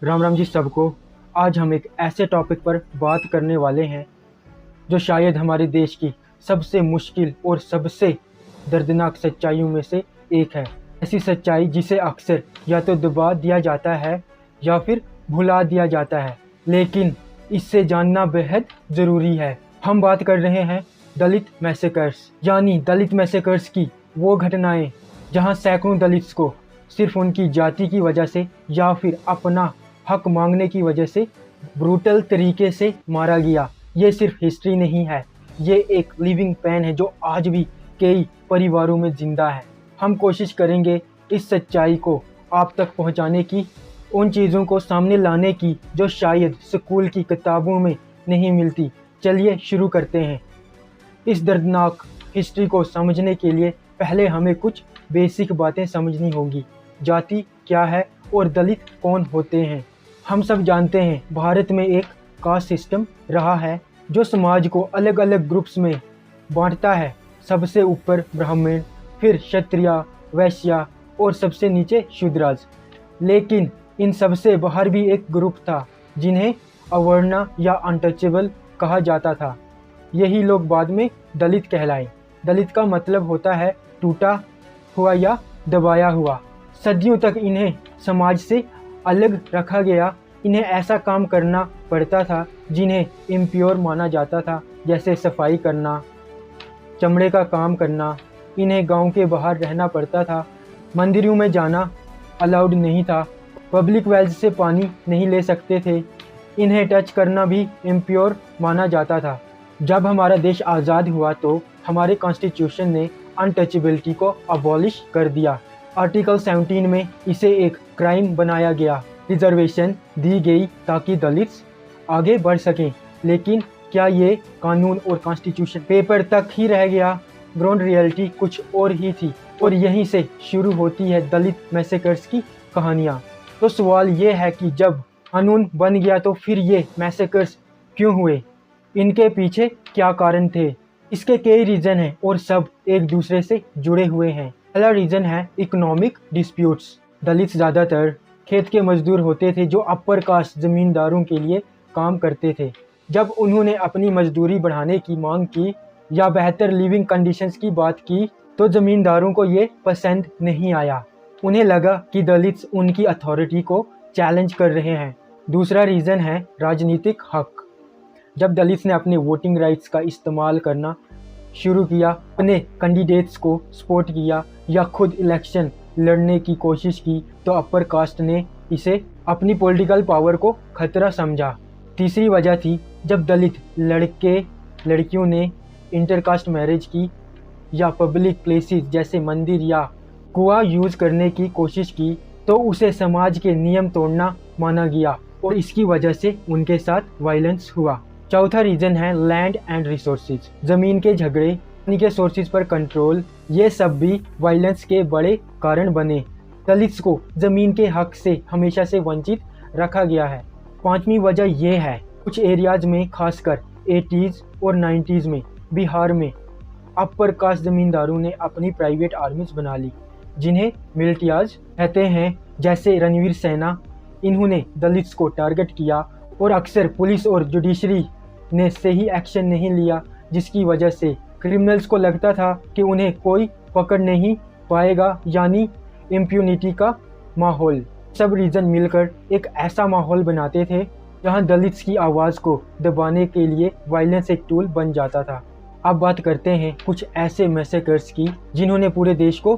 राम राम जी सबको। आज हम एक ऐसे टॉपिक पर बात करने वाले हैं जो शायद हमारे देश की सबसे मुश्किल और सबसे दर्दनाक सच्चाइयों में से एक है। ऐसी सच्चाई जिसे अक्सर या तो दबा दिया जाता है या फिर भुला दिया जाता है, लेकिन इससे जानना बेहद ज़रूरी है। हम बात कर रहे हैं दलित मैसेकर्स, यानी दलित मैसेकर्स की वो घटनाएं जहां सैकड़ों दलित्स को सिर्फ उनकी जाति की वजह से या फिर अपना हक मांगने की वजह से ब्रूटल तरीके से मारा गया। ये सिर्फ हिस्ट्री नहीं है, ये एक लिविंग पेन है जो आज भी कई परिवारों में जिंदा है। हम कोशिश करेंगे इस सच्चाई को आप तक पहुंचाने की, उन चीज़ों को सामने लाने की जो शायद स्कूल की किताबों में नहीं मिलती। चलिए शुरू करते हैं। इस दर्दनाक हिस्ट्री को समझने के लिए पहले हमें कुछ बेसिक बातें समझनी होंगी। जाति क्या है और दलित कौन होते हैं। हम सब जानते हैं भारत में एक कास्ट सिस्टम रहा है जो समाज को अलग अलग ग्रुप्स में बांटता है। सबसे ऊपर ब्राह्मण, फिर क्षत्रिय, वैश्य और सबसे नीचे शूद्राज। लेकिन इन सबसे बाहर भी एक ग्रुप था जिन्हें अवर्ण या अनटचेबल कहा जाता था। यही लोग बाद में दलित कहलाए। दलित का मतलब होता है टूटा हुआ या दबाया हुआ। सदियों तक इन्हें समाज से अलग रखा गया। इन्हें ऐसा काम करना पड़ता था जिन्हें इम्प्योर माना जाता था, जैसे सफाई करना, चमड़े का काम करना। इन्हें गांव के बाहर रहना पड़ता था। मंदिरों में जाना अलाउड नहीं था। पब्लिक वेल्स से पानी नहीं ले सकते थे। इन्हें टच करना भी इम्प्योर माना जाता था। जब हमारा देश आज़ाद हुआ तो हमारे कॉन्स्टिट्यूशन ने अनटचेबिलिटी को अबॉलिश कर दिया। आर्टिकल 17 में इसे एक क्राइम बनाया गया। रिजर्वेशन दी गई ताकि दलित्स आगे बढ़ सकें। लेकिन क्या ये कानून और कॉन्स्टिट्यूशन पेपर तक ही रह गया? ग्राउंड रियलिटी कुछ और ही थी, और यहीं से शुरू होती है दलित मैसेकर्स की कहानियाँ। तो सवाल ये है कि जब कानून बन गया तो फिर ये मैसेकर्स क्यों हुए? इनके पीछे क्या कारण थे? इसके कई रीज़न हैं और सब एक दूसरे से जुड़े हुए हैं। पहला रीज़न है इकोनॉमिक डिस्प्यूट्स। दलित ज़्यादातर खेत के मजदूर होते थे जो अपर कास्ट ज़मींदारों के लिए काम करते थे। जब उन्होंने अपनी मजदूरी बढ़ाने की मांग की या बेहतर लिविंग कंडीशंस की बात की तो ज़मींदारों को ये पसंद नहीं आया। उन्हें लगा कि दलित्स उनकी अथॉरिटी को चैलेंज कर रहे हैं। दूसरा रीज़न है राजनीतिक हक। जब दलित्स ने अपने वोटिंग राइट्स का इस्तेमाल करना शुरू किया, अपने कैंडिडेट्स को सपोर्ट किया या खुद इलेक्शन लड़ने की कोशिश की, तो अपर कास्ट ने इसे अपनी पॉलिटिकल पावर को खतरा समझा। तीसरी वजह थी जब दलित लड़के लड़कियों ने इंटरकास्ट मैरिज की या पब्लिक प्लेसेस जैसे मंदिर या कुआं यूज़ करने की कोशिश की तो उसे समाज के नियम तोड़ना माना गया और इसकी वजह से उनके साथ वायलेंस हुआ। चौथा रीज़न है लैंड एंड रिसोर्सेज। ज़मीन के झगड़े, पानी के सोर्सेज पर कंट्रोल, ये सब भी वायलेंस के बड़े कारण बने। दलित्स को ज़मीन के हक से हमेशा से वंचित रखा गया है। पांचवी वजह यह है कुछ एरियाज में, खासकर 80s और 90s में बिहार में अपर कास्ट ज़मींदारों ने अपनी प्राइवेट आर्मीज बना ली जिन्हें मिलिटियाज कहते हैं, जैसे रणवीर सेना। इन्होंने दलित्स को टारगेट किया और अक्सर पुलिस और जुडिशरी ने सही एक्शन नहीं लिया, जिसकी वजह से क्रिमिनल्स को लगता था कि उन्हें कोई पकड़ नहीं पाएगा, यानी इम्प्यूनिटी का माहौल। सब रीजन मिलकर एक ऐसा माहौल बनाते थे जहां दलित्स की आवाज़ को दबाने के लिए वायलेंस एक टूल बन जाता था। अब बात करते हैं कुछ ऐसे मैसेकर्स की जिन्होंने पूरे देश को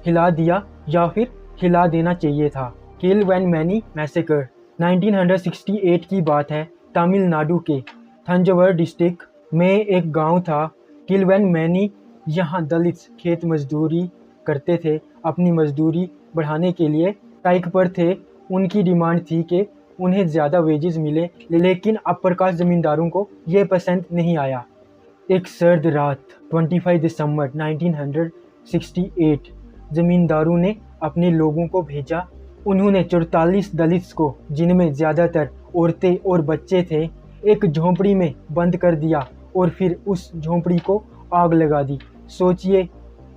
हिला दिया या फिर हिला देना चाहिए था। किलवेनमैनी मैसेकर 1968 की बात है। तमिलनाडु के थंजावुर डिस्ट्रिक्ट में एक गांव था किलवेनमैनी। यहाँ दलित्स खेत मजदूरी करते थे। अपनी मजदूरी बढ़ाने के लिए स्ट्राइक पर थे। उनकी डिमांड थी कि उन्हें ज़्यादा वेजेस मिले, लेकिन अपर कास्ट ज़मींदारों को ये पसंद नहीं आया। एक सर्द रात 25 दिसंबर 1968 ज़मींदारों ने अपने लोगों को भेजा। उन्होंने 44 दलित्स को, जिनमें ज़्यादातर औरतें और बच्चे थे, एक झोंपड़ी में बंद कर दिया और फिर उस झोंपड़ी को आग लगा दी। सोचिए,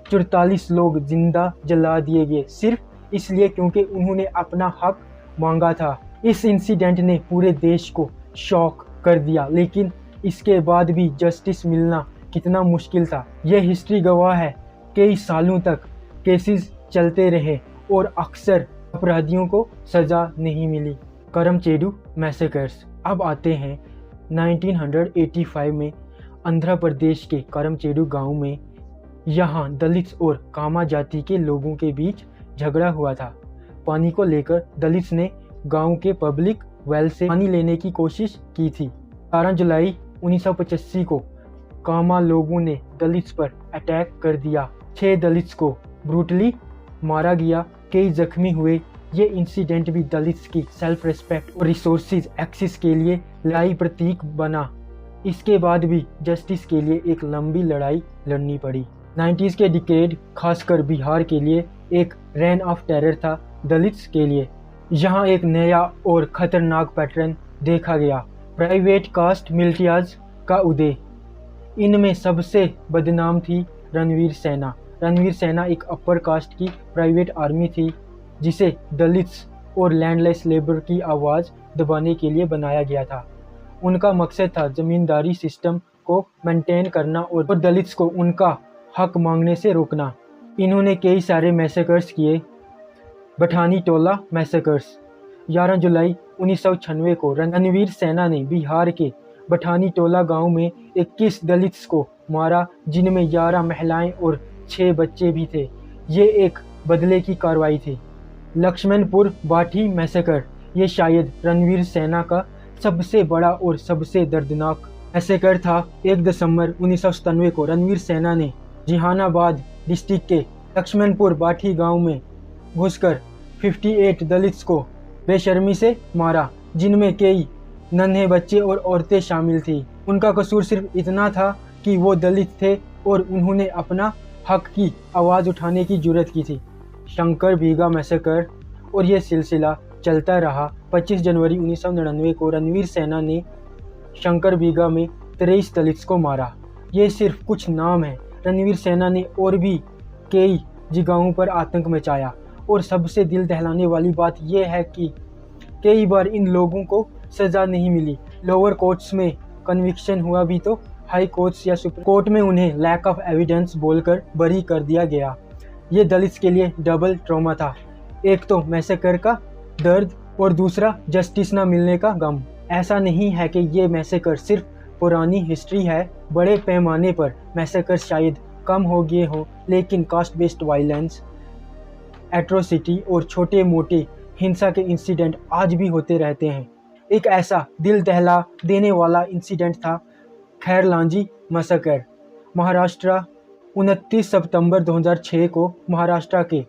44 लोग जिंदा जला दिए गए सिर्फ इसलिए क्योंकि उन्होंने अपना हक मांगा था। इस इंसिडेंट ने पूरे देश को शॉक कर दिया, लेकिन इसके बाद भी जस्टिस मिलना कितना मुश्किल था यह हिस्ट्री गवाह है। कई सालों तक केसेस चलते रहे और अक्सर अपराधियों को सज़ा नहीं मिली। करमचेडू मैसेकर्स। अब आते हैं 1985 में आंध्र प्रदेश के करमचेडू गांव में। यहाँ दलित और कामा जाति के लोगों के बीच झगड़ा हुआ था। पानी को लेकर दलित ने गांव के पब्लिक वेल से पानी लेने की कोशिश की थी। 12 जुलाई 1985 को कामा लोगों ने दलित पर अटैक कर दिया। 6 दलित को ब्रूटली मारा गया, कई जख्मी हुए। ये इंसिडेंट भी दलित की सेल्फ रिस्पेक्ट और रिसोर्सेज एक्सेस के लिए लड़ाई प्रतीक बना। इसके बाद भी जस्टिस के लिए एक लंबी लड़ाई लड़नी पड़ी। 90s के डिकेड खासकर बिहार के लिए एक रेन ऑफ टेरर था दलित्स के लिए। यहाँ एक नया और खतरनाक पैटर्न देखा गया, प्राइवेट कास्ट मिलिटियाज का उदय। इनमें सबसे बदनाम थी रणवीर सेना। रणवीर सेना एक अपर कास्ट की प्राइवेट आर्मी थी जिसे दलित्स और लैंडलेस लेबर की आवाज़ दबाने के लिए बनाया गया था। उनका मकसद था ज़मींदारी सिस्टम को मेंटेन करना और दलित्स को उनका हक मांगने से रोकना। इन्होंने कई सारे मैसेकर्स किए। बठानी टोला मैसेकर्स। 11 जुलाई 1996 को रणवीर सेना ने बिहार के बठानी टोला गांव में 21 दलित्स को मारा, जिनमें 11 महिलाएं और 6 बच्चे भी थे। ये एक बदले की कार्रवाई थी। लक्ष्मणपुर बाठी मैसेकर। ये शायद रणवीर सेना का सबसे बड़ा और सबसे दर्दनाक मैसेकर था। 1 दिसंबर 1997 को रणवीर सेना ने जहानाबाद डिस्ट्रिक्ट के लक्ष्मणपुर बाठी गांव में घुसकर 58 दलित्स को बेशर्मी से मारा, जिनमें कई नन्हे बच्चे और औरतें शामिल थी। उनका कसूर सिर्फ इतना था कि वो दलित थे और उन्होंने अपना हक की आवाज़ उठाने की जुर्रत की थी। शंकर बीघा मैसेकर। और ये सिलसिला चलता रहा। 25 जनवरी 1999 को रणवीर सेना ने शंकर बीघा में 23 दलित्स को मारा। ये सिर्फ कुछ नाम है। रणवीर सेना ने और भी कई जगहों पर आतंक मचाया और सबसे दिल दहलाने वाली बात यह है कि कई बार इन लोगों को सज़ा नहीं मिली। लोअर कोर्ट्स में कन्विक्शन हुआ भी तो हाई कोर्ट्स या सुप्रीम कोर्ट में उन्हें लैक ऑफ एविडेंस बोलकर बरी कर दिया गया। ये दलित्स के लिए डबल ट्रॉमा था, एक तो मैसेकर का दर्द और दूसरा जस्टिस ना मिलने का गम। ऐसा नहीं है कि ये मैसेकर सिर्फ पुरानी हिस्ट्री है। बड़े पैमाने पर मैसेकर शायद कम हो गए हो, लेकिन कास्ट बेस्ड वायलेंस, एट्रोसिटी और छोटे मोटे हिंसा के इंसिडेंट आज भी होते रहते हैं। एक ऐसा दिल दहला देने वाला इंसिडेंट था खैरलांजी मैसेकर, महाराष्ट्र। 29 सितंबर 2006 को महाराष्ट्र के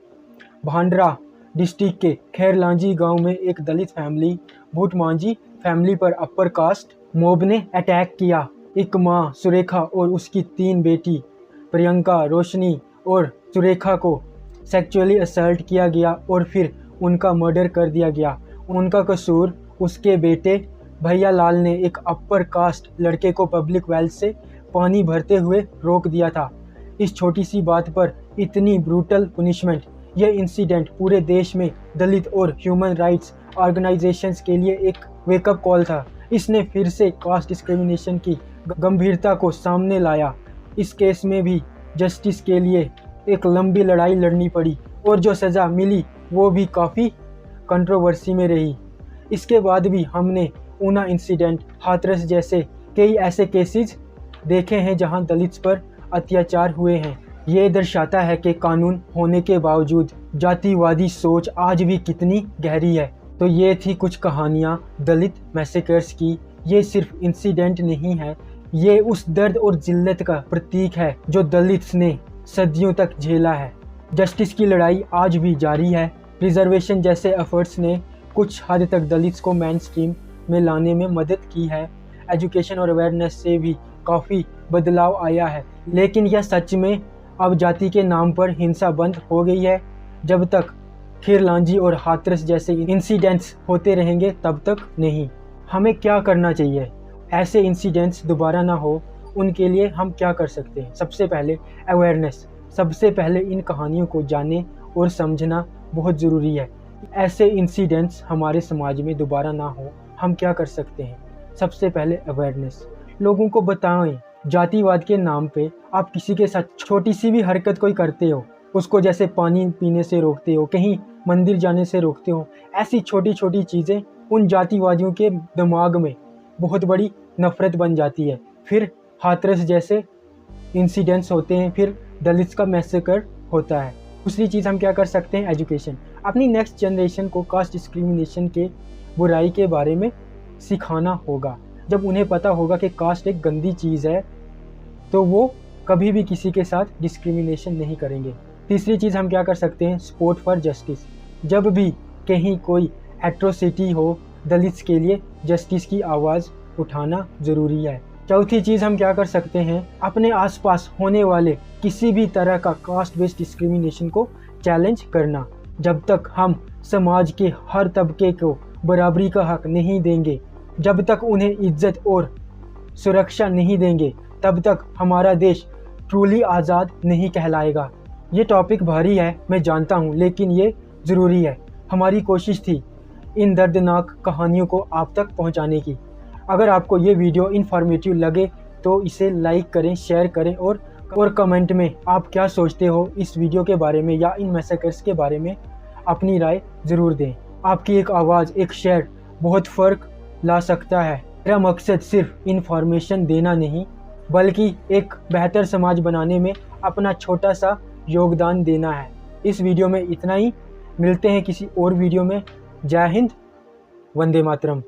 भांडरा डिस्ट्रिक्ट के खैरलांजी गांव में एक दलित फैमिली भूटमांझी फैमिली पर अपर कास्ट मोब ने अटैक किया। एक मां सुरेखा और उसकी 3 बेटी प्रियंका, रोशनी और सुरेखा को सेक्सुअली असल्ट किया गया और फिर उनका मर्डर कर दिया गया। उनका कसूर उसके बेटे भैया लाल ने एक अपर कास्ट लड़के को पब्लिक वेल से पानी भरते हुए रोक दिया था। इस छोटी सी बात पर इतनी ब्रूटल पनिशमेंट। यह इंसिडेंट पूरे देश में दलित और ह्यूमन राइट्स ऑर्गेनाइजेशंस के लिए एक वेकअप कॉल था। इसने फिर से कास्ट डिस्क्रिमिनेशन की गंभीरता को सामने लाया। इस केस में भी जस्टिस के लिए एक लंबी लड़ाई लड़नी पड़ी और जो सज़ा मिली वो भी काफ़ी कंट्रोवर्सी में रही। इसके बाद भी हमने ऊना इंसिडेंट, हाथरस जैसे कई ऐसे केसेस देखे हैं जहां दलित्स पर अत्याचार हुए हैं। ये दर्शाता है कि कानून होने के बावजूद जातिवादी सोच आज भी कितनी गहरी है। तो ये थी कुछ कहानियाँ दलित मैसेकर्स की। ये सिर्फ इंसिडेंट नहीं है, ये उस दर्द और जिल्लत का प्रतीक है जो दलित्स ने सदियों तक झेला है। जस्टिस की लड़ाई आज भी जारी है। रिजर्वेशन जैसे एफर्ट्स ने कुछ हद तक दलित्स को मेन स्ट्रीम में लाने में मदद की है। एजुकेशन और अवेयरनेस से भी काफ़ी बदलाव आया है, लेकिन यह सच में अब जाति के नाम पर हिंसा बंद हो गई है। जब तक खैरलांजी और हाथरस जैसे इंसिडेंट्स होते रहेंगे तब तक नहीं। हमें क्या करना चाहिए ऐसे इंसिडेंट्स दोबारा ना हो, उनके लिए हम क्या कर सकते हैं? सबसे पहले अवेयरनेस। सबसे पहले इन कहानियों को जाने और समझना बहुत ज़रूरी है। ऐसे इंसिडेंट्स हमारे समाज में दोबारा ना हो, हम क्या कर सकते हैं? सबसे पहले अवेयरनेस, लोगों को बताएं जातिवाद के नाम पे आप किसी के साथ छोटी सी भी हरकत कोई करते हो, उसको जैसे पानी पीने से रोकते हो, कहीं मंदिर जाने से रोकते हो, ऐसी छोटी छोटी चीज़ें उन जातिवादियों के दिमाग में बहुत बड़ी नफरत बन जाती है। फिर हाथरस जैसे इंसिडेंट्स होते हैं, फिर दलित्स का मैसेकर होता है। दूसरी चीज़ हम क्या कर सकते हैं? एजुकेशन। अपनी नेक्स्ट जनरेशन को कास्ट डिस्क्रिमिनेशन के बुराई के बारे में सिखाना होगा। जब उन्हें पता होगा कि कास्ट एक गंदी चीज़ है तो वो कभी भी किसी के साथ डिस्क्रिमिनेशन नहीं करेंगे। तीसरी चीज़ हम क्या कर सकते हैं? Support for justice. जब भी कहीं कोई एट्रोसिटी हो, दलित्स के लिए जस्टिस की आवाज़ उठाना ज़रूरी है। चौथी चीज़ हम क्या कर सकते हैं? अपने आसपास होने वाले किसी भी तरह का कास्ट बेस्ड डिस्क्रिमिनेशन को चैलेंज करना। जब तक हम समाज के हर तबके को बराबरी का हक नहीं देंगे, जब तक उन्हें इज्जत और सुरक्षा नहीं देंगे, तब तक हमारा देश ट्रूली आज़ाद नहीं कहलाएगा। ये टॉपिक भारी है, मैं जानता हूँ, लेकिन ये ज़रूरी है। हमारी कोशिश थी इन दर्दनाक कहानियों को आप तक पहुँचाने की। अगर आपको ये वीडियो इन्फॉर्मेटिव लगे तो इसे लाइक करें, शेयर करें और कमेंट में आप क्या सोचते हो इस वीडियो के बारे में या इन मैसेकर्स के बारे में अपनी राय ज़रूर दें। आपकी एक आवाज़, एक शेयर बहुत फ़र्क ला सकता है। मेरा मकसद सिर्फ इन्फॉर्मेशन देना नहीं, बल्कि एक बेहतर समाज बनाने में अपना छोटा सा योगदान देना है। इस वीडियो में इतना ही। मिलते हैं किसी और वीडियो में। जय हिंद, वंदे मातरम।